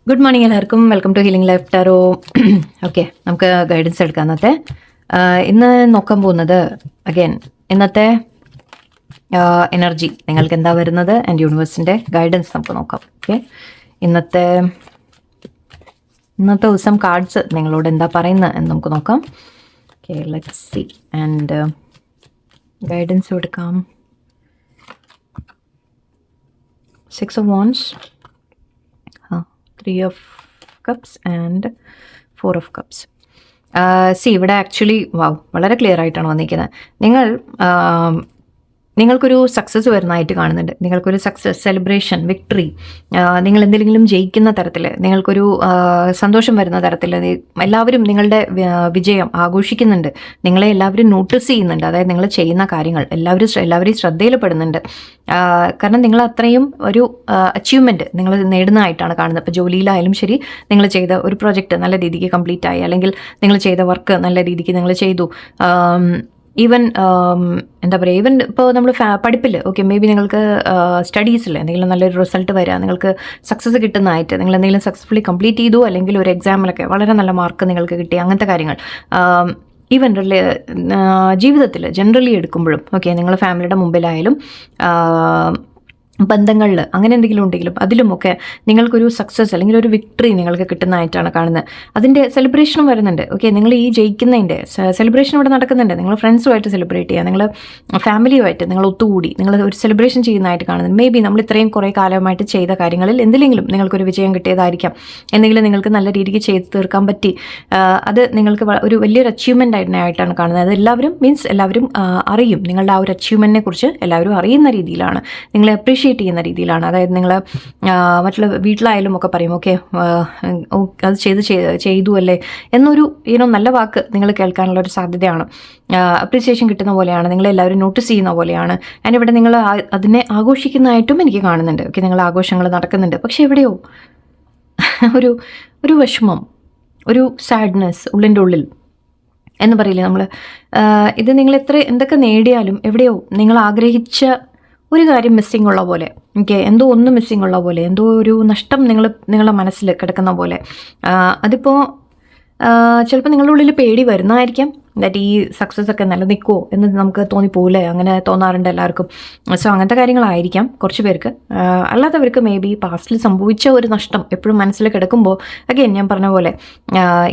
Good morning എല്ലാവർക്കും. Welcome to healing life tarot. Okay, നമുക്ക് guidance എടുക്കാം. ഇന്ന് നോക്കാൻ പോകുന്നത് അഗൈൻ ഇന്നത്തെ എനർജി നിങ്ങൾക്ക് എന്താ വരുന്നത് ആൻഡ് യൂണിവേഴ്സിൻ്റെ ഗൈഡൻസ് നമുക്ക് നോക്കാം. ഓക്കെ, ഇന്നത്തെ ദിവസം കാർഡ്സ് നിങ്ങളോട് എന്താ പറയുന്നത് എന്ന് നമുക്ക് നോക്കാം. Okay, let's see and guidance എടുക്കാം. 6 of Wands, 3 of Cups and 4 of Cups. ഇവിടെ ആക്ച്വലി വളരെ ക്ലിയർ ആയിട്ടാണ് വന്നിരിക്കുന്നത്. നിങ്ങൾക്കൊരു സക്സസ് വരുന്നതായിട്ട് കാണുന്നുണ്ട്. നിങ്ങൾക്കൊരു സക്സസ്, സെലിബ്രേഷൻ, വിക്ടറി, നിങ്ങൾ എന്തെങ്കിലും ജയിക്കുന്ന തരത്തിൽ, നിങ്ങൾക്കൊരു സന്തോഷം വരുന്ന തരത്തിൽ എല്ലാവരും നിങ്ങളുടെ വിജയം ആഘോഷിക്കുന്നുണ്ട്. നിങ്ങളെ എല്ലാവരും നോട്ടീസ് ചെയ്യുന്നുണ്ട്. അതായത് നിങ്ങൾ ചെയ്യുന്ന കാര്യങ്ങൾ എല്ലാവരെയും ശ്രദ്ധയിൽപ്പെടുന്നുണ്ട്. കാരണം നിങ്ങൾ അത്രയും ഒരു അച്ചീവ്മെൻറ്റ് നിങ്ങൾ നേടുന്നതായിട്ടാണ് കാണുന്നത്. ഇപ്പോൾ ജോലിയിലായാലും ശരി, നിങ്ങൾ ചെയ്ത ഒരു പ്രോജക്റ്റ് നല്ല രീതിക്ക് കംപ്ലീറ്റ് ആയി, അല്ലെങ്കിൽ നിങ്ങൾ ചെയ്ത വർക്ക് നല്ല രീതിക്ക് നിങ്ങൾ ചെയ്തു. ഈവൻ എന്താ പറയുക, ഈവൻ ഇപ്പോൾ നമ്മൾ പഠിപ്പിൽ മേ ബി നിങ്ങൾക്ക് സ്റ്റഡീസിൽ എന്തെങ്കിലും നല്ലൊരു റിസൾട്ട് വരിക, നിങ്ങൾക്ക് സക്സസ് കിട്ടുന്നതായിട്ട്, നിങ്ങൾ എന്തെങ്കിലും സക്സസ്ഫുള്ളി കംപ്ലീറ്റ് ചെയ്തു, അല്ലെങ്കിൽ ഒരു എക്സാമിലൊക്കെ വളരെ നല്ല മാർക്ക് നിങ്ങൾക്ക് കിട്ടി, അങ്ങനത്തെ കാര്യങ്ങൾ. ഈവൻ ജീവിതത്തിൽ ജനറലി എടുക്കുമ്പോഴും നിങ്ങൾ ഫാമിലിയുടെ മുമ്പിലായാലും ബന്ധങ്ങളിൽ അങ്ങനെ എന്തെങ്കിലും ഉണ്ടെങ്കിലും അതിലുമൊക്കെ നിങ്ങൾക്കൊരു സക്സസ് അല്ലെങ്കിൽ ഒരു വിക്ടറി നിങ്ങൾക്ക് കിട്ടുന്നതായിട്ടാണ് കാണുന്നത്. അതിൻ്റെ സെലിബ്രേഷനും വരുന്നുണ്ട്. നിങ്ങൾ ഈ ജയിക്കുന്നതിൻ്റെ സെലിബ്രേഷൻ ഇവിടെ നടക്കുന്നുണ്ട്. നിങ്ങൾ ഫ്രണ്ട്സുമായിട്ട് സെലിബ്രേറ്റ് ചെയ്യുക, നിങ്ങൾ ഫാമിലിയുമായിട്ട് നിങ്ങൾ ഒത്തുകൂടി നിങ്ങൾ ഒരു സെലിബ്രേഷൻ ചെയ്യുന്നതായിട്ട് കാണുന്നുണ്ട്. മേ ബി നമ്മൾ ഇത്രയും കുറേ കാലമായിട്ട് ചെയ്ത കാര്യങ്ങളിൽ എന്തെങ്കിലും നിങ്ങൾക്കൊരു വിജയം കിട്ടിയതായിരിക്കാം. എന്തെങ്കിലും നിങ്ങൾക്ക് നല്ല രീതിക്ക് ചെയ്ത് തീർക്കാൻ പറ്റി. അത് നിങ്ങൾക്ക് ഒരു വലിയൊരു അച്ചീവ്മെൻ്റ് ആയിട്ടാണ് കാണുന്നത്. അത് എല്ലാവരും അറിയും. നിങ്ങളുടെ ആ ഒരു അച്ചീവ്മെൻറ്റിനെ കുറിച്ച് എല്ലാവരും അറിയുന്ന രീതിയിലാണ്, നിങ്ങളെ അപ്രീഷിയേറ്റ് ചെയ്യുന്ന രീതിയിലാണ്. അതായത് നിങ്ങൾ മറ്റുള്ള വീട്ടിലായാലും ഒക്കെ പറയും അത് ചെയ്തു അല്ലേ എന്നൊരു നല്ല വാക്ക് നിങ്ങൾ കേൾക്കാനുള്ള ഒരു സാധ്യതയാണ്. അപ്രീസിയേഷൻ കിട്ടുന്ന പോലെയാണ്, നിങ്ങളെല്ലാവരും നോട്ടീസ് ചെയ്യുന്ന പോലെയാണ്. ആൻഡ് ഇവിടെ നിങ്ങൾ അതിനെ ആഘോഷിക്കുന്നതായിട്ടും എനിക്ക് കാണുന്നുണ്ട്. നിങ്ങൾ ആഘോഷങ്ങൾ നടക്കുന്നുണ്ട്. പക്ഷെ എവിടെയോ ഒരു വിഷമം, ഒരു സാഡ്നെസ് ഉള്ളിൻ്റെ ഉള്ളിൽ എന്ന് പറയില്ലേ നമ്മൾ. ഇത് നിങ്ങൾ എന്തൊക്കെ നേടിയാലും എവിടെയോ നിങ്ങൾ ആഗ്രഹിച്ച ഒരു കാര്യം മിസ്സിങ് ഉള്ള പോലെ, എന്തോ ഒന്ന് മിസ്സിങ് ഉള്ള പോലെ, എന്തോ ഒരു നഷ്ടം നിങ്ങളുടെ മനസ്സിൽ കിടക്കുന്ന പോലെ. അതിപ്പോൾ ചിലപ്പോൾ നിങ്ങളുടെ ഉള്ളിൽ പേടി വരുന്നതായിരിക്കാം. ദാറ്റ് ഈ സക്സസ് ഒക്കെ നിലനിൽക്കുമോ എന്ന് നമുക്ക് തോന്നിപ്പോവില്ലേ? അങ്ങനെ തോന്നാറുണ്ട് എല്ലാവർക്കും. സോ അങ്ങനത്തെ കാര്യങ്ങളായിരിക്കാം കുറച്ച് പേർക്ക്. അല്ലാത്തവർക്ക് മേ ബി പാസ്റ്റിൽ സംഭവിച്ച ഒരു നഷ്ടം എപ്പോഴും മനസ്സിൽ കിടക്കുമ്പോൾ അഗൈൻ ഞാൻ പറഞ്ഞ പോലെ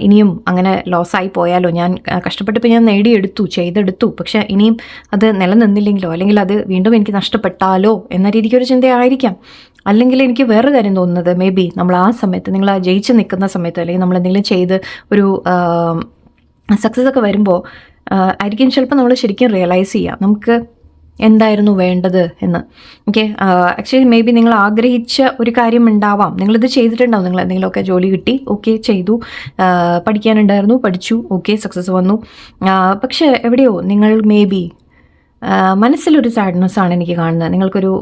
ഇനിയും അങ്ങനെ ലോസായി പോയാലോ, ഞാൻ കഷ്ടപ്പെട്ടപ്പോൾ ഞാൻ ചെയ്തെടുത്തു, പക്ഷെ ഇനിയും അത് നിലനിന്നില്ലെങ്കിലോ, അല്ലെങ്കിൽ അത് വീണ്ടും എനിക്ക് നഷ്ടപ്പെട്ടാലോ എന്ന രീതിക്കൊരു ചിന്തയായിരിക്കാം. അല്ലെങ്കിൽ എനിക്ക് വേറൊരു കാര്യം തോന്നുന്നത്, മേ ബി നമ്മൾ ആ സമയത്ത്, നിങ്ങൾ ആ ജയിച്ച് നിൽക്കുന്ന സമയത്ത്, അല്ലെങ്കിൽ നമ്മൾ എന്തെങ്കിലും ചെയ്ത് ഒരു സക്സസ് ഒക്കെ വരുമ്പോൾ ആയിരിക്കും ചിലപ്പോൾ നമ്മൾ ശരിക്കും റിയലൈസ് ചെയ്യുക നമുക്ക് എന്തായിരുന്നു വേണ്ടത് എന്ന്. ആക്ച്വലി മേ ബി നിങ്ങൾ ആഗ്രഹിച്ച ഒരു കാര്യം ഉണ്ടാവാം. നിങ്ങളിത് ചെയ്തിട്ടുണ്ടാവും. നിങ്ങൾ എന്തെങ്കിലുമൊക്കെ ജോലി കിട്ടി, ചെയ്തു, പഠിക്കാനുണ്ടായിരുന്നു, പഠിച്ചു, സക്സസ് വന്നു. പക്ഷേ എവിടെയോ നിങ്ങൾ മേ ബി മനസ്സിലൊരു സാഡ്നെസ് ആണ് എനിക്ക് കാണുന്നത്. നിങ്ങൾക്കൊരു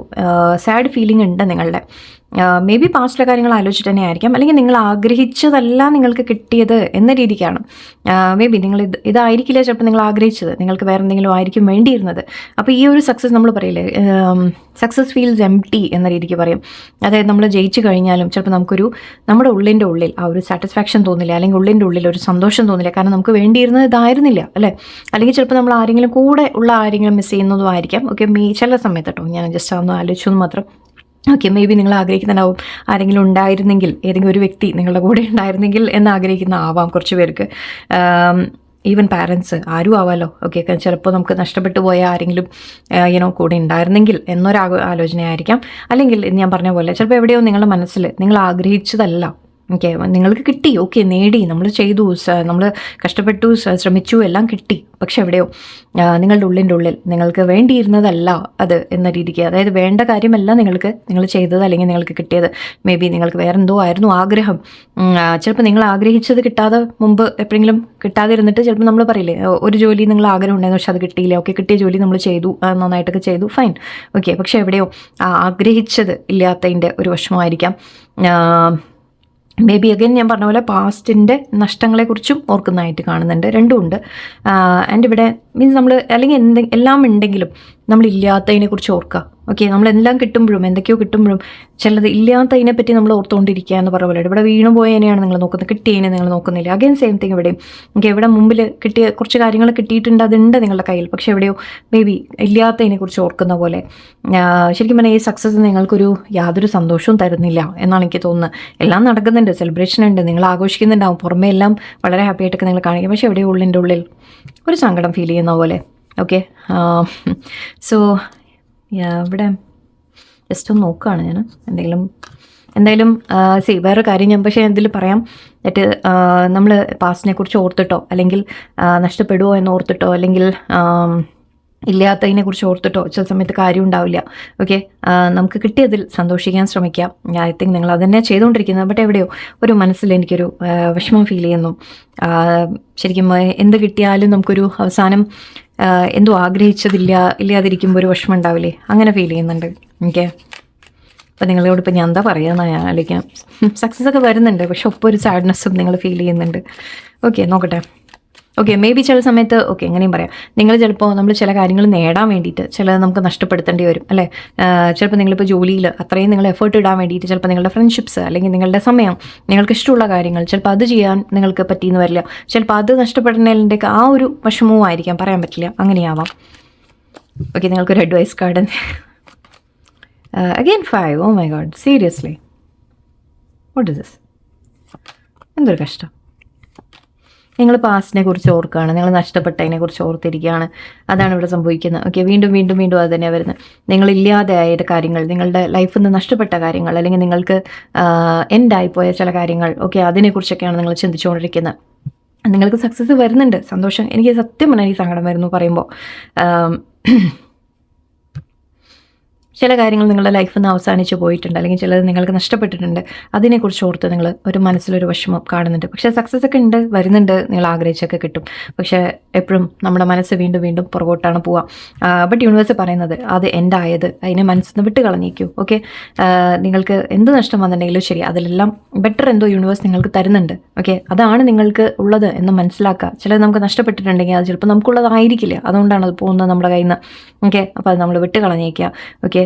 സാഡ് ഫീലിംഗ് ഉണ്ട് നിങ്ങളുടെ. മേ ബി പാസ്റ്റിലെ കാര്യങ്ങൾ ആലോചിച്ചിട്ട് തന്നെ ആയിരിക്കാം, അല്ലെങ്കിൽ നിങ്ങൾ ആഗ്രഹിച്ചതല്ല നിങ്ങൾക്ക് കിട്ടിയത് എന്ന രീതിക്കാണ്. മേ ബി നിങ്ങൾ ഇതായിരിക്കില്ല ചിലപ്പോൾ നിങ്ങൾ ആഗ്രഹിച്ചത്, നിങ്ങൾക്ക് വേറെ എന്തെങ്കിലും ആയിരിക്കും വേണ്ടിയിരുന്നത്. അപ്പോൾ ഈ ഒരു സക്സസ് നമ്മൾ പറയില്ലേ, സക്സസ് ഫീൽസ് എംപ്റ്റി എന്ന രീതിക്ക് പറയും. അതായത് നമ്മൾ ജയിച്ചു കഴിഞ്ഞാലും ചിലപ്പോൾ നമ്മുടെ ഉള്ളിൻ്റെ ഉള്ളിൽ ആ ഒരു സാറ്റിസ്ഫാക്ഷൻ തോന്നില്ല, അല്ലെങ്കിൽ ഉള്ളിൻ്റെ ഉള്ളിൽ ഒരു സന്തോഷം തോന്നില്ല. കാരണം നമുക്ക് വേണ്ടിയിരുന്നത് ഇതായിരുന്നില്ല അല്ലേ. അല്ലെങ്കിൽ ചിലപ്പോൾ നമ്മൾ ആരെങ്കിലും കൂടെ ഉള്ള ആരെങ്കിലും മിസ് ചെയ്യുന്നതും ആയിരിക്കാം. ചില സമയത്ത് കേട്ടോ, ഞാൻ ജസ്റ്റ് ഒന്ന് ആലോചിച്ചു മാത്രം. മേ ബി നിങ്ങൾ ആഗ്രഹിക്കുന്നുണ്ടാവും ആരെങ്കിലും ഉണ്ടായിരുന്നെങ്കിൽ, ഏതെങ്കിലും ഒരു വ്യക്തി നിങ്ങളുടെ കൂടെ ഉണ്ടായിരുന്നെങ്കിൽ എന്ന് ആഗ്രഹിക്കുന്ന ആവാം കുറച്ച് പേർക്ക്. ഈവൻ പാരൻസ് ആരും ആവാമല്ലോ. ചിലപ്പോൾ നമുക്ക് നഷ്ടപ്പെട്ടു പോയ ആരെങ്കിലും കൂടെ ഉണ്ടായിരുന്നെങ്കിൽ എന്നൊരു ആലോചനയായിരിക്കാം. അല്ലെങ്കിൽ ഞാൻ പറഞ്ഞ പോലെ ചിലപ്പോൾ എവിടെയോ നിങ്ങളുടെ മനസ്സിൽ നിങ്ങൾ ആഗ്രഹിച്ചതല്ല, നിങ്ങൾക്ക് കിട്ടി, നേടി, നമ്മൾ ചെയ്തു, നമ്മൾ കഷ്ടപ്പെട്ടു, ശ്രമിച്ചു, എല്ലാം കിട്ടി. പക്ഷെ എവിടെയോ നിങ്ങളുടെ ഉള്ളിൻ്റെ ഉള്ളിൽ നിങ്ങൾക്ക് വേണ്ടിയിരുന്നതല്ല അത് എന്ന രീതിക്ക്, അതായത് വേണ്ട കാര്യമല്ല നിങ്ങൾ ചെയ്തത് അല്ലെങ്കിൽ നിങ്ങൾക്ക് കിട്ടിയത്. മേ ബി നിങ്ങൾക്ക് വേറെ എന്തോ ആയിരുന്നു ആഗ്രഹം. ചിലപ്പോൾ നിങ്ങൾ ആഗ്രഹിച്ചത് കിട്ടാതെ മുമ്പ് എപ്പോഴെങ്കിലും കിട്ടാതിരുന്നിട്ട് ചിലപ്പോൾ നമ്മൾ പറയില്ലേ, ഒരു ജോലി നിങ്ങൾ ആഗ്രഹം ഉണ്ടായിരുന്നു പക്ഷെ അത് കിട്ടിയില്ല. കിട്ടിയ ജോലി നമ്മൾ ചെയ്തു, നന്നായിട്ടൊക്കെ ചെയ്തു, ഫൈൻ, പക്ഷെ എവിടെയോ ആഗ്രഹിച്ചത് ഇല്ലാത്തതിൻ്റെ ഒരു വിഷമമായിരിക്കാം. മേ ബി അഗൈൻ ഞാൻ പറഞ്ഞ പോലെ പാസ്റ്റിൻ്റെ നഷ്ടങ്ങളെക്കുറിച്ചും ഓർക്കുന്നതായിട്ട് കാണുന്നുണ്ട്. രണ്ടുമുണ്ട്. ആൻഡ് ഇവിടെ മീൻസ് നമ്മൾ അല്ലെങ്കിൽ എല്ലാം ഉണ്ടെങ്കിലും നമ്മളില്ലാത്തതിനെക്കുറിച്ച് ഓർക്കുക. ഓക്കെ, നമ്മളെല്ലാം കിട്ടുമ്പോഴും എന്തൊക്കെയോ കിട്ടുമ്പോഴും ചിലത് ഇല്ലാത്തതിനെ പറ്റി നമ്മൾ ഓർത്തുകൊണ്ടിരിക്കുക എന്ന് പറഞ്ഞ പോലെ ഇവിടെ വീണു പോയതിനെയാണ് നിങ്ങൾ നോക്കുന്നത്, കിട്ടിയതിനെ നിങ്ങൾ നോക്കുന്നില്ല. അഗൈൻ സെയിം തിങ് ഇവിടെയും. ഓക്കെ, ഇവിടെ മുമ്പിൽ കിട്ടിയ കുറച്ച് കാര്യങ്ങൾ കിട്ടിയിട്ടുണ്ട്, അതുണ്ട് നിങ്ങളുടെ കയ്യിൽ. പക്ഷെ എവിടെയോ മേ ബി ഇല്ലാത്തതിനെക്കുറിച്ച് ഓർക്കുന്ന പോലെ. ശരിക്കും പറഞ്ഞാൽ ഈ സക്സസ് നിങ്ങൾക്കൊരു യാതൊരു സന്തോഷവും തരുന്നില്ല എന്നാണ് എനിക്ക് തോന്നുന്നത്. എല്ലാം നടക്കുന്നുണ്ട്, സെലിബ്രേഷൻ ഉണ്ട്, നിങ്ങൾ ആഘോഷിക്കുന്നുണ്ടാവും, പുറമേ എല്ലാം വളരെ ഹാപ്പി ആയിട്ടൊക്കെ നിങ്ങൾ കാണിക്കും. പക്ഷെ എവിടെയോ ഉള്ളിൻ്റെ ഉള്ളിൽ ഒരു സങ്കടം ഫീൽ ചെയ്യുന്ന പോലെ. ഓക്കെ, സോ ഇവിടെ ജസ്റ്റ് ഒന്ന് നോക്കുകയാണ് ഞാൻ എന്തായാലും വേറെ കാര്യം ഞാൻ പക്ഷേ ഇതിൽ പറയാം. എന്നിട്ട് നമ്മൾ പാസ്റ്റിനെ കുറിച്ച് ഓർത്തിട്ടോ അല്ലെങ്കിൽ നഷ്ടപ്പെടുമോ എന്ന് ഓർത്തിട്ടോ അല്ലെങ്കിൽ ഇല്ലാത്തതിനെ കുറിച്ച് ഓർത്തിട്ടോ ചില സമയത്ത് കാര്യം ഉണ്ടാവില്ല. ഓക്കെ, നമുക്ക് കിട്ടിയതിൽ സന്തോഷിക്കാൻ ശ്രമിക്കാം. ഐ തിങ്ക് നിങ്ങൾ അതന്നെ ചെയ്തുകൊണ്ടിരിക്കുന്നത്. ബട്ട് എവിടെയോ ഒരു മനസ്സിൽ എനിക്കൊരു വിഷമം ഫീൽ ചെയ്യുന്നു. ശരിക്കും എന്ത് കിട്ടിയാലും നമുക്കൊരു അവസാനം എന്തോ ഇല്ലാതിരിക്കുമ്പോൾ ഒരു വിഷമം ഉണ്ടാവില്ലേ, അങ്ങനെ ഫീൽ ചെയ്യുന്നുണ്ട് എനിക്ക്. അപ്പോൾ നിങ്ങളോട് ഇപ്പോൾ ഞാൻ എന്താ പറയുക ഞാൻ ആലോചിക്കാം. സക്സസ് ഒക്കെ വരുന്നുണ്ട്, പക്ഷെ ഒപ്പം ഒരു സാഡ്നെസ്സും നിങ്ങൾ ഫീൽ ചെയ്യുന്നുണ്ട്. ഓക്കെ, നോക്കട്ടെ. ഓക്കെ, മേ ബി ചില സമയത്ത് ഓക്കെ എങ്ങനെയും പറയാം, നിങ്ങൾ ചിലപ്പോൾ നമ്മൾ ചില കാര്യങ്ങൾ നേടാൻ വേണ്ടിയിട്ട് ചിലത് നമുക്ക് നഷ്ടപ്പെടുത്തേണ്ടി വരും അല്ലേ. ചിലപ്പോൾ നിങ്ങളിപ്പോൾ ജോലിയിൽ അത്രയും നിങ്ങൾ എഫേർട്ട് ഇടാൻ വേണ്ടിയിട്ട് ചിലപ്പോൾ നിങ്ങളുടെ ഫ്രണ്ട്ഷിപ്സ് അല്ലെങ്കിൽ നിങ്ങളുടെ സമയം, നിങ്ങൾക്ക് ഇഷ്ടമുള്ള കാര്യങ്ങൾ ചിലപ്പോൾ അത് ചെയ്യാൻ നിങ്ങൾക്ക് പറ്റിയെന്ന് വരില്ല. ചിലപ്പോൾ അത് നഷ്ടപ്പെടുന്നതിൻ്റെ ആ ഒരു വിഷമവും ആയിരിക്കാം, പറയാൻ പറ്റില്ല, അങ്ങനെയാവാം. ഓക്കെ, നിങ്ങൾക്കൊരു advice card. Again 5. Oh my god, seriously what is this? എന്തൊരു കഷ്ടം. നിങ്ങൾ പാസ്റ്റിനെ കുറിച്ച് ഓർക്കുകയാണ്, നിങ്ങൾ നഷ്ടപ്പെട്ടതിനെ കുറിച്ച് ഓർത്തിരിക്കുകയാണ്, അതാണ് ഇവിടെ സംഭവിക്കുന്നത്. ഓക്കെ, വീണ്ടും വീണ്ടും വീണ്ടും അത് തന്നെയാണ് വരുന്നത്. നിങ്ങളില്ലാതെയായ കാര്യങ്ങൾ, നിങ്ങളുടെ ലൈഫിൽ നിന്ന് നഷ്ടപ്പെട്ട കാര്യങ്ങൾ, അല്ലെങ്കിൽ നിങ്ങൾക്ക് എൻഡായിപ്പോയ ചില കാര്യങ്ങൾ, ഓക്കെ, അതിനെക്കുറിച്ചൊക്കെയാണ് നിങ്ങൾ ചിന്തിച്ചുകൊണ്ടിരിക്കുന്നത്. നിങ്ങൾക്ക് സക്സസ് വരുന്നുണ്ട്, സന്തോഷം. എനിക്ക് സത്യം പറഞ്ഞാൽ എനിക്ക് സങ്കടം വരുന്നു പറയുമ്പോൾ. ചില കാര്യങ്ങൾ നിങ്ങളുടെ ലൈഫിൽ നിന്ന് അവസാനിച്ച് പോയിട്ടുണ്ട്, അല്ലെങ്കിൽ ചിലത് നിങ്ങൾക്ക് നഷ്ടപ്പെട്ടിട്ടുണ്ട്, അതിനെക്കുറിച്ച് ഓർത്ത് നിങ്ങൾ ഒരു മനസ്സിലൊരു വിഷമം കാണുന്നുണ്ട്. പക്ഷേ സക്സസ് ഒക്കെ ഉണ്ട്, വരുന്നുണ്ട്, നിങ്ങൾ ആഗ്രഹിച്ചൊക്കെ കിട്ടും. പക്ഷേ എപ്പോഴും നമ്മുടെ മനസ്സ് വീണ്ടും വീണ്ടും പുറകോട്ടാണ് പോവുക. ബട്ട് യൂണിവേഴ്സ് പറയുന്നത് അത് എൻഡായത്, അതിനെ മനസ്സിൽ നിന്ന് വിട്ട് കളഞ്ഞേക്കൂ. ഓക്കെ, നിങ്ങൾക്ക് എന്ത് നഷ്ടം വന്നിട്ടുണ്ടെങ്കിലും ശരി, അതിലെല്ലാം ബെറ്റർ എന്തോ യൂണിവേഴ്സ് നിങ്ങൾക്ക് തരുന്നുണ്ട്. ഓക്കെ, അതാണ് നിങ്ങൾക്ക് ഉള്ളത് എന്ന് മനസ്സിലാക്കുക. ചിലത് നമുക്ക് നഷ്ടപ്പെട്ടിട്ടുണ്ടെങ്കിൽ അത് ചിലപ്പോൾ നമുക്കുള്ളതായിരിക്കില്ല, അതുകൊണ്ടാണ് അത് പോകുന്നത് നമ്മുടെ കയ്യിൽ നിന്ന്. ഓക്കെ, അപ്പോൾ അത് നമ്മൾ വിട്ട് കളഞ്ഞേക്കുക. ഓക്കെ,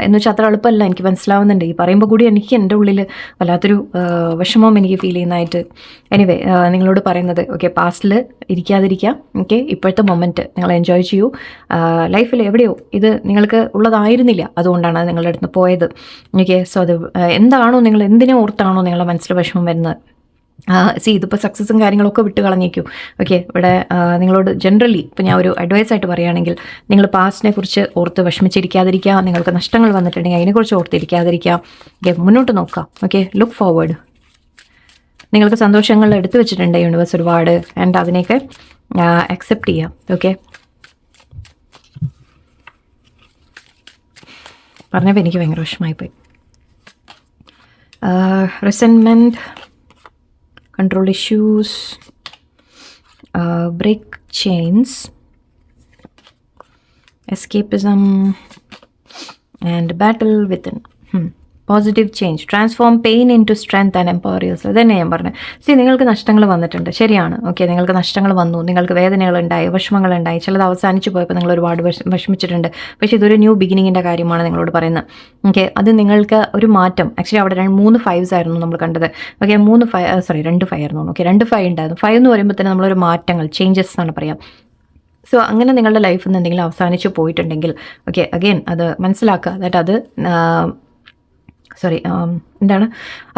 എന്ന് വെച്ചാൽ അത്ര എളുപ്പമല്ല, എനിക്ക് മനസ്സിലാവുന്നുണ്ട്. ഈ പറയുമ്പോൾ കൂടി എനിക്ക് എൻ്റെ ഉള്ളിൽ വല്ലാത്തൊരു വിഷമം എനിക്ക് ഫീൽ ചെയ്യുന്നതായിട്ട്. എനിവേ, നിങ്ങളോട് പറയുന്നത് ഓക്കെ, പാസ്റ്റിൽ ഇരിക്കാതിരിക്കുക. ഓക്കെ, ഇപ്പോഴത്തെ മൊമെൻറ്റ് നിങ്ങൾ എൻജോയ് ചെയ്യൂ. ലൈഫിൽ എവിടെയോ ഇത് നിങ്ങൾക്ക് ഉള്ളതായിരുന്നില്ല, അതുകൊണ്ടാണ് അത് നിങ്ങളുടെ അടുത്ത് പോയത്. ഓക്കെ, സോ അത് എന്താണോ നിങ്ങൾ എന്തിനെ ഓർത്താണോ നിങ്ങളുടെ മനസ്സിൽ വിഷമം വരുന്നത്, ഇതിപ്പോൾ സക്സസും കാര്യങ്ങളൊക്കെ വിട്ട് കളഞ്ഞേക്കും. ഓക്കെ, ഇവിടെ നിങ്ങളോട് ജനറലി ഇപ്പോൾ ഞാൻ ഒരു അഡ്വൈസ് ആയിട്ട് പറയുകയാണെങ്കിൽ, നിങ്ങൾ പാസ്റ്റിനെ കുറിച്ച് ഓർത്ത് വിഷമിച്ചിരിക്കാതിരിക്കുക. നിങ്ങൾക്ക് നഷ്ടങ്ങൾ വന്നിട്ടുണ്ടെങ്കിൽ അതിനെക്കുറിച്ച് ഓർത്തിരിക്കാതിരിക്കുക. ഓക്കെ, മുന്നോട്ട് നോക്കുക. Okay, look forward. നിങ്ങൾക്ക് സന്തോഷങ്ങൾ എടുത്തു വെച്ചിട്ടുണ്ട് യൂണിവേഴ്സ് ഒരുപാട്, ആൻഡ് അതിനെയൊക്കെ അക്സെപ്റ്റ് ചെയ്യാം. ഓക്കെ, പറഞ്ഞപ്പോൾ എനിക്ക് ഭയങ്കര വിഷമമായിപ്പോയി. Resentment, control issues, break chains, escapism, and battle within. Positive change, transform pain into strength and empower yourself. അതന്നെ ഞാൻ പറഞ്ഞത്. നിങ്ങൾക്ക് നഷ്ടങ്ങൾ വന്നിട്ടുണ്ട്, ശരിയാണ്. ഓക്കെ, നിങ്ങൾക്ക് നഷ്ടങ്ങൾ വന്നു, നിങ്ങൾക്ക് വേദനകളുണ്ടായി, വിഷമങ്ങളുണ്ടായി, ചിലത് അവസാനിച്ച് പോയപ്പോൾ നിങ്ങൾ ഒരുപാട് വിഷമിച്ചിട്ടുണ്ട്. പക്ഷേ ഇതൊരു ന്യൂ ബിഗിനിങ്ങിൻ്റെ കാര്യമാണ് നിങ്ങളോട് പറയുന്നത്. ഓക്കെ, അത് നിങ്ങൾക്ക് ഒരു മാറ്റം. ആക്ച്വലി അവിടെ 3 5s ആയിരുന്നു നമ്മൾ കണ്ടത്. ഓക്കെ, 2 5 ആയിരുന്നു. ഓക്കെ, 2 5 ഉണ്ടായിരുന്നു. 5 എന്ന് പറയുമ്പോൾ തന്നെ നമ്മളൊരു മാറ്റങ്ങൾ, ചേഞ്ചസ് എന്നാണ് പറയാം. സോ അങ്ങനെ നിങ്ങളുടെ ലൈഫിൽ നിന്ന് എന്തെങ്കിലും അവസാനിച്ച് പോയിട്ടുണ്ടെങ്കിൽ ഓക്കെ, അഗെയിൻ അത് മനസ്സിലാക്കുക. ദാറ്റ് അത്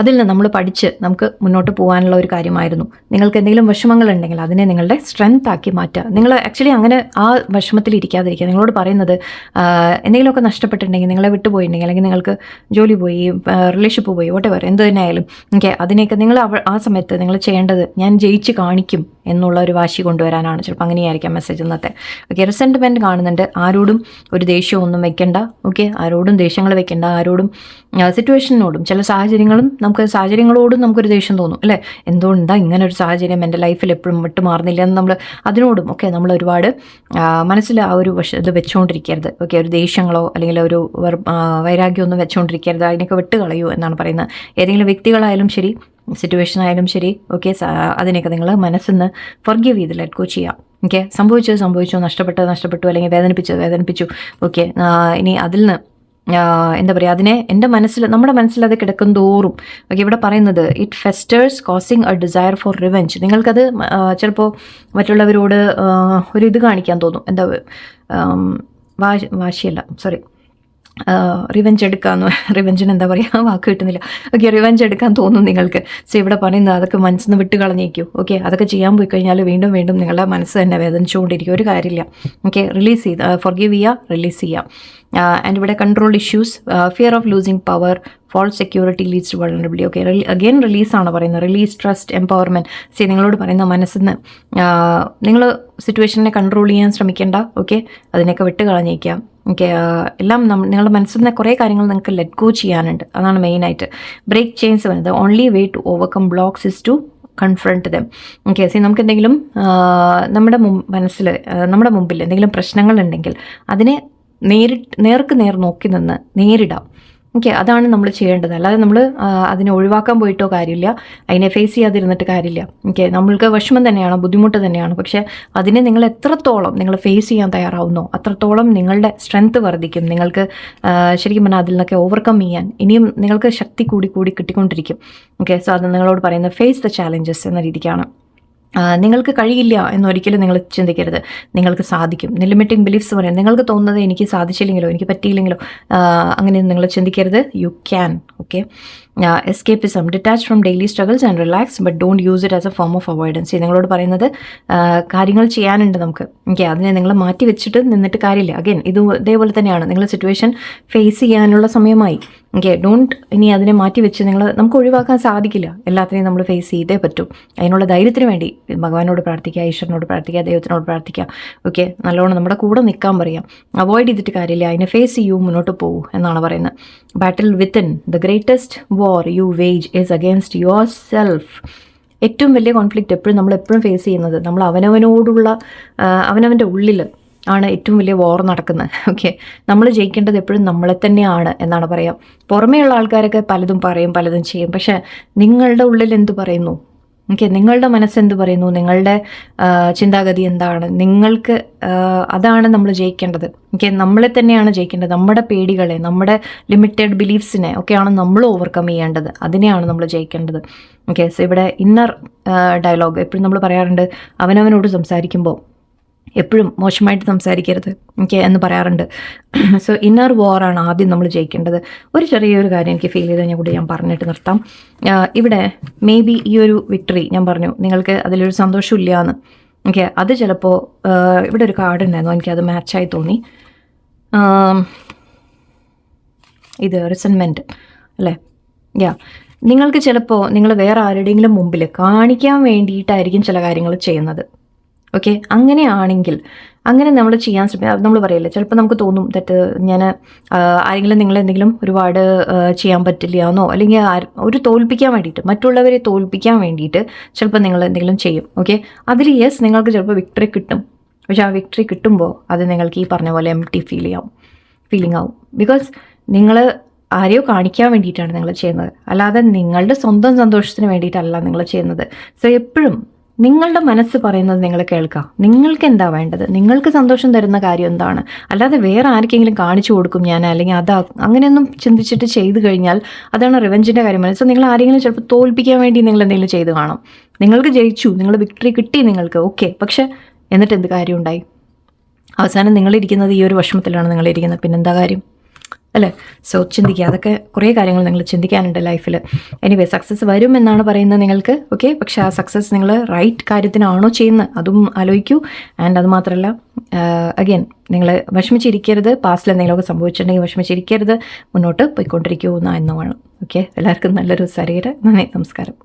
അതിൽ നിന്ന് നമ്മൾ പഠിച്ച് നമുക്ക് മുന്നോട്ട് പോകാനുള്ള ഒരു കാര്യമായിരുന്നു. നിങ്ങൾക്ക് എന്തെങ്കിലും വിഷമങ്ങളുണ്ടെങ്കിൽ അതിനെ നിങ്ങളുടെ സ്ട്രെങ്ത് ആക്കി മാറ്റുക. നിങ്ങൾ ആക്ച്വലി അങ്ങനെ ആ വിഷമത്തിൽ ഇരിക്കാതിരിക്കുക. നിങ്ങളോട് പറയുന്നത് എന്തെങ്കിലുമൊക്കെ നഷ്ടപ്പെട്ടിട്ടുണ്ടെങ്കിൽ, നിങ്ങളെ വിട്ടുപോയിട്ടുണ്ടെങ്കിൽ, അല്ലെങ്കിൽ നിങ്ങൾക്ക് ജോലി പോയി, റിലേഷൻഷിപ്പ് പോയി, വോട്ടെവർ എന്ത് തന്നെ ആയാലും ഓക്കെ, അതിനെയൊക്കെ നിങ്ങൾ ആ സമയത്ത് നിങ്ങൾ ചെയ്യേണ്ടത് ഞാൻ ജയിച്ച് കാണിക്കും എന്നുള്ള ഒരു വാശി കൊണ്ടുവരാനാണ്. ചിലപ്പോൾ അങ്ങനെയായിരിക്കാം മെസ്സേജ് ഇന്നത്തെ. ഓക്കെ, റിസെൻറ്റ്മെൻറ്റ് കാണുന്നുണ്ട്. ആരോടും ഒരു ദേഷ്യമൊന്നും വെക്കേണ്ട. ഓക്കെ, ആരോടും ദേഷ്യങ്ങൾ വെക്കേണ്ട, ആരോടും സിറ്റുവേഷനോടും ചില സാഹചര്യങ്ങളോടും നമുക്കൊരു ദേഷ്യം തോന്നും അല്ലേ. എന്തുകൊണ്ടാണ് ഇങ്ങനെ ഒരു സാഹചര്യം എൻ്റെ ലൈഫിൽ എപ്പോഴും വിട്ടുമാറുന്നില്ല എന്ന് നമ്മൾ അതിനോടും ഒക്കെ നമ്മൾ ഒരുപാട് മനസ്സിൽ ആ ഒരു ഇത് വെച്ചുകൊണ്ടിരിക്കരുത്. ഓക്കെ, ഒരു ദേഷ്യങ്ങളോ അല്ലെങ്കിൽ ഒരു വൈരാഗ്യമൊന്നും വെച്ചുകൊണ്ടിരിക്കരുത്. അതിനൊക്കെ വിട്ടുകളയൂ എന്നാണ് പറയുന്നത്. ഏതെങ്കിലും വ്യക്തികളായാലും ശരി, സിറ്റുവേഷൻ ആയാലും ശരി, ഓക്കെ, അതിനെയൊക്കെ നിങ്ങൾ മനസ്സിൽ നിന്ന് ഫർഗീവ് ചെയ്ത് ലെറ്റ് ഗോ ചെയ്യാം. ഓക്കെ, സംഭവിച്ചു, നഷ്ടപ്പെട്ടു, അല്ലെങ്കിൽ വേദനിപ്പിച്ചു. ഓക്കെ, ഇനി അതിൽ നിന്ന് എന്താ പറയുക, അതിനെ നമ്മുടെ മനസ്സിൽ അത് കിടക്കും തോറും, ഓക്കെ, ഇവിടെ പറയുന്നത് it festers causing a desire for revenge. നിങ്ങൾക്കത് ചിലപ്പോൾ മറ്റുള്ളവരോട് ഒരു ഇത് കാണിക്കാൻ തോന്നും, എന്താ വാശിയല്ല, സോറി, റിവെഞ്ച് എടുക്കാമെന്ന്, റിവെഞ്ചിന് എന്താ പറയുക, വാക്ക് കിട്ടുന്നില്ല. ഓക്കെ, റിവെഞ്ച് എടുക്കാൻ തോന്നും നിങ്ങൾക്ക്. സോ ഇവിടെ പറയുന്നത് അതൊക്കെ മനസ്സിൽ നിന്ന് വിട്ട് കളഞ്ഞേക്കൂ. ഓക്കെ, അതൊക്കെ ചെയ്യാൻ പോയി കഴിഞ്ഞാൽ വീണ്ടും നിങ്ങളുടെ മനസ്സ് തന്നെ വേദനിച്ചുകൊണ്ടിരിക്കും, ഒരു കാര്യമില്ല. ഓക്കെ, റിലീസ് ചെയ്ത് ഫോർഗീവ് ചെയ്യുക, റിലീസ് ചെയ്യാം. ആൻഡ് ഇവിടെ control issues, fear of losing power, false security leads to vulnerability. Okay, again റിലീസാണ് പറയുന്നത്, റിലീസ്, ട്രസ്റ്റ്, എംപവർമെൻറ്റ്. നിങ്ങളോട് പറയുന്ന മനസ്സിൽ നിന്ന് നിങ്ങൾ സിറ്റുവേഷനെ കൺട്രോൾ ചെയ്യാൻ ശ്രമിക്കേണ്ട. ഓക്കെ, അതിനൊക്കെ വിട്ട് കളഞ്ഞേക്കാം. ഓക്കെ, എല്ലാം നിങ്ങളുടെ മനസ്സിൽ നിന്ന് കുറേ കാര്യങ്ങൾ നിങ്ങൾക്ക് ലെറ്റ് ഗോ ചെയ്യാനുണ്ട്. അതാണ് മെയിനായിട്ട്. ബ്രേക്ക് ചെയിൻസ് വരുന്നത്, only way to overcome blocks is to confront them. Okay, നമുക്ക് എന്തെങ്കിലും നമ്മുടെ മനസ്സിൽ, നമ്മുടെ മുമ്പിൽ എന്തെങ്കിലും പ്രശ്നങ്ങളുണ്ടെങ്കിൽ അതിനെ നേർക്ക് നേർ നോക്കി നിന്ന് നേരിടാം. ഓക്കെ, അതാണ് നമ്മൾ ചെയ്യേണ്ടത്. അല്ലാതെ നമ്മൾ അതിനെ ഒഴിവാക്കാൻ പോയിട്ടോ കാര്യമില്ല, അതിനെ ഫേസ് ചെയ്യാതിരുന്നിട്ട് കാര്യമില്ല. ഓക്കെ, നമ്മൾക്ക് വിഷമം തന്നെയാണ്, ബുദ്ധിമുട്ട് തന്നെയാണ്. പക്ഷേ അതിനെ നിങ്ങൾ എത്രത്തോളം നിങ്ങൾ ഫേസ് ചെയ്യാൻ തയ്യാറാവുന്നോ അത്രത്തോളം നിങ്ങളുടെ സ്ട്രെങ്ത് വർദ്ധിക്കും. നിങ്ങൾക്ക് ശരിക്കും പറഞ്ഞാൽ അതിൽ നിന്നൊക്കെ ഓവർകം ചെയ്യാൻ ഇനിയും നിങ്ങൾക്ക് ശക്തി കൂടി കിട്ടിക്കൊണ്ടിരിക്കും. ഓക്കെ, സോ അത് നിങ്ങളോട് പറയുന്നത് ഫേസ് ദ ചാലഞ്ചസ് എന്ന രീതിക്കാണ്. നിങ്ങൾക്ക് കഴിയില്ല എന്നൊരിക്കലും നിങ്ങൾ ചിന്തിക്കരുത്, നിങ്ങൾക്ക് സാധിക്കും. ലിമിറ്റിംഗ് ബിലീഫ്സ് പറയാം, നിങ്ങൾക്ക് തോന്നുന്നത് എനിക്ക് സാധിച്ചില്ലെങ്കിലോ എനിക്ക് പറ്റിയില്ലെങ്കിലോ അങ്ങനെയൊന്നും നിങ്ങൾ ചിന്തിക്കരുത്. You can. Okay, escapism, detach from daily struggles and relax but don't use it as A form of avoidance. നിങ്ങളോട് പറയുന്നത് കാര്യങ്ങൾ ചെയ്യാനുണ്ട് നമുക്ക്. ഓക്കെ, അതിനെ നിങ്ങൾ മാറ്റി വെച്ചിട്ട് നിന്നിട്ട് കാര്യമില്ല. അഗൈൻ ഇതേപോലെ തന്നെയാണ്, നിങ്ങൾ സിറ്റുവേഷൻ ഫേസ് ചെയ്യാനുള്ള സമയമായി. ഓക്കെ, ഇനി അതിനെ മാറ്റി വെച്ച് നമുക്ക് ഒഴിവാക്കാൻ സാധിക്കില്ല. എല്ലാത്തിനെയും നമ്മൾ ഫേസ് ചെയ്തേ പറ്റൂ. അതിനുള്ള ധൈര്യത്തിന് വേണ്ടി ഭഗവാനോട് പ്രാർത്ഥിക്കുക, ഈശ്വരനോട് പ്രാർത്ഥിക്കുക, ദൈവത്തിനോട് പ്രാർത്ഥിക്കുക. ഓക്കെ, നല്ലോണം നമ്മുടെ കൂടെ നിൽക്കാൻ പറയാം. അവോയ്ഡ് ചെയ്തിട്ട് കാര്യമില്ല, അതിനെ ഫേസ് ചെയ്യൂ, മുന്നോട്ട് പോകൂ എന്നാണ് പറയുന്നത്. Battle within the greatest war you wage is against yourself. ഏറ്റവും വലിയ കോൺഫ്ലിക്റ്റ് എപ്പോഴും നമ്മൾ ഫേസ് ചെയ്യുന്നത് നമ്മൾ അവനവൻ്റെ ഉള്ളിൽ ആണ് ഏറ്റവും വലിയ വാർ നടക്കുന്നത്. ഓക്കെ, നമ്മൾ ജയിക്കേണ്ടത് എപ്പോഴും നമ്മളെ തന്നെയാണ് എന്നാണ് പറയാം. പുറമേയുള്ള ആൾക്കാരൊക്കെ പലതും പറയും, പലതും ചെയ്യും. പക്ഷേ നിങ്ങളുടെ ഉള്ളിൽ എന്തു പറയുന്നു? ഓക്കെ, നിങ്ങളുടെ മനസ്സെന്ത് പറയുന്നു, നിങ്ങളുടെ ചിന്താഗതി എന്താണ്, നിങ്ങൾക്ക് അതാണ് നമ്മൾ ജയിക്കേണ്ടത്. ഓക്കെ, നമ്മളെ തന്നെയാണ് ജയിക്കേണ്ടത്. നമ്മുടെ പേടികളെ, നമ്മുടെ ലിമിറ്റഡ് ബിലീഫ്സിനെ ഒക്കെയാണ് നമ്മൾ ഓവർകം ചെയ്യേണ്ടത്. അതിനെയാണ് നമ്മൾ ജയിക്കേണ്ടത്. ഓക്കെ, സോ ഇവിടെ ഇന്നർ ഡയലോഗ് എപ്പോഴും നമ്മൾ പറയാറുണ്ട്, അവനവനോട് സംസാരിക്കുമ്പോൾ എപ്പോഴും മോശമായിട്ട് സംസാരിക്കരുത്. ഓക്കെ എന്ന് പറയാറുണ്ട്. സോ ഇന്നർ വാറാണ് ആദ്യം നമ്മൾ ജയിക്കേണ്ടത്. ഒരു ചെറിയൊരു കാര്യം എനിക്ക് ഫീൽ ചെയ്തതിനെ കൂടി ഞാൻ പറഞ്ഞിട്ട് നിർത്താം. ഇവിടെ മേ ബി ഈ ഒരു വിക്ടറി ഞാൻ പറഞ്ഞു നിങ്ങൾക്ക് അതിലൊരു സന്തോഷമില്ല എന്ന്. ഓക്കെ, അത് ചിലപ്പോൾ ഇവിടെ ഒരു കാർഡ് ഉണ്ടായിരുന്നു, എനിക്കത് മാച്ചായി തോന്നി. ഇത് റിസൻമെൻറ്റ് അല്ലേ? നിങ്ങൾക്ക് ചിലപ്പോൾ നിങ്ങൾ വേറെ ആരുടെയെങ്കിലും മുമ്പിൽ കാണിക്കാൻ വേണ്ടിയിട്ടായിരിക്കും ചില കാര്യങ്ങൾ ചെയ്യുന്നത്. ഓക്കെ, അങ്ങനെയാണെങ്കിൽ അങ്ങനെ നമ്മൾ ചെയ്യാൻ ശ്രമിക്കുക. നമ്മൾ പറയില്ലേ, ചിലപ്പോൾ നമുക്ക് തോന്നും തെറ്റ് ഞാൻ ആരെങ്കിലും നിങ്ങളെന്തെങ്കിലും ഒരുപാട് ചെയ്യാൻ പറ്റില്ല എന്നോ, അല്ലെങ്കിൽ ഒരു തോൽപ്പിക്കാൻ വേണ്ടിയിട്ട്, മറ്റുള്ളവരെ തോൽപ്പിക്കാൻ വേണ്ടിയിട്ട് ചിലപ്പോൾ നിങ്ങൾ എന്തെങ്കിലും ചെയ്യും. ഓക്കെ, അതിൽ യെസ് നിങ്ങൾക്ക് ചിലപ്പോൾ വിക്ടറി കിട്ടും. പക്ഷെ ആ വിക്ടറി കിട്ടുമ്പോൾ അത് നിങ്ങൾക്ക് ഈ പറഞ്ഞ പോലെ എംപ്റ്റി ഫീലിംഗ് ആവും. ബിക്കോസ് നിങ്ങൾ ആരെയോ കാണിക്കാൻ വേണ്ടിയിട്ടാണ് നിങ്ങൾ ചെയ്യുന്നത്, അല്ലാതെ നിങ്ങളുടെ സ്വന്തം സന്തോഷത്തിന് വേണ്ടിയിട്ടല്ല നിങ്ങൾ ചെയ്യുന്നത്. സോ എപ്പോഴും നിങ്ങളുടെ മനസ്സ് പറയുന്നത് നിങ്ങൾ കേൾക്കുക. നിങ്ങൾക്ക് എന്താ വേണ്ടത്, നിങ്ങൾക്ക് സന്തോഷം തരുന്ന കാര്യം എന്താണ്, അല്ലാതെ വേറെ ആർക്കെങ്കിലും കാണിച്ചു കൊടുക്കും ഞാൻ, അല്ലെങ്കിൽ അങ്ങനെയൊന്നും ചിന്തിച്ചിട്ട് ചെയ്തു കഴിഞ്ഞാൽ അതാണ് റിവെഞ്ചിൻ്റെ കാര്യം. സോ നിങ്ങൾ ആരെങ്കിലും ചിലപ്പോൾ തോൽപ്പിക്കാൻ വേണ്ടി നിങ്ങൾ എന്തെങ്കിലും ചെയ്ത് കാണാം. നിങ്ങൾക്ക് ജയിച്ചു, നിങ്ങൾ വിക്ടറി കിട്ടി നിങ്ങൾക്ക്, ഓക്കെ, പക്ഷെ എന്നിട്ട് എന്ത് കാര്യം ഉണ്ടായി? അവസാനം നിങ്ങളിരിക്കുന്നത് ഈ ഒരു വിഷമത്തിലാണ് നിങ്ങളിരിക്കുന്നത്, പിന്നെന്താ കാര്യം അല്ലേ? സോ ചിന്തിക്കുക, അതൊക്കെ കുറേ കാര്യങ്ങൾ നിങ്ങൾ ചിന്തിക്കാനുണ്ട് ലൈഫിൽ. എനിവേ സക്സസ് വരും എന്നാണ് പറയുന്നത് നിങ്ങൾക്ക്. ഓക്കെ, പക്ഷേ ആ സക്സസ് നിങ്ങൾ റൈറ്റ് കാര്യത്തിനാണോ ചെയ്യുന്നത് അതും ആലോചിക്കൂ. ആൻഡ് അത് മാത്രമല്ല, അഗെയിൻ നിങ്ങൾ വിഷമിച്ചിരിക്കരുത്. പാസ്റ്റിൽ എന്തെങ്കിലുമൊക്കെ സംഭവിച്ചിട്ടുണ്ടെങ്കിൽ വിഷമിച്ചിരിക്കരുത്, മുന്നോട്ട് പോയിക്കൊണ്ടിരിക്കൂ എന്നുമാണ്. ഓക്കെ, എല്ലാവർക്കും നല്ലൊരു ശരീരം. നന്ദി, നമസ്കാരം.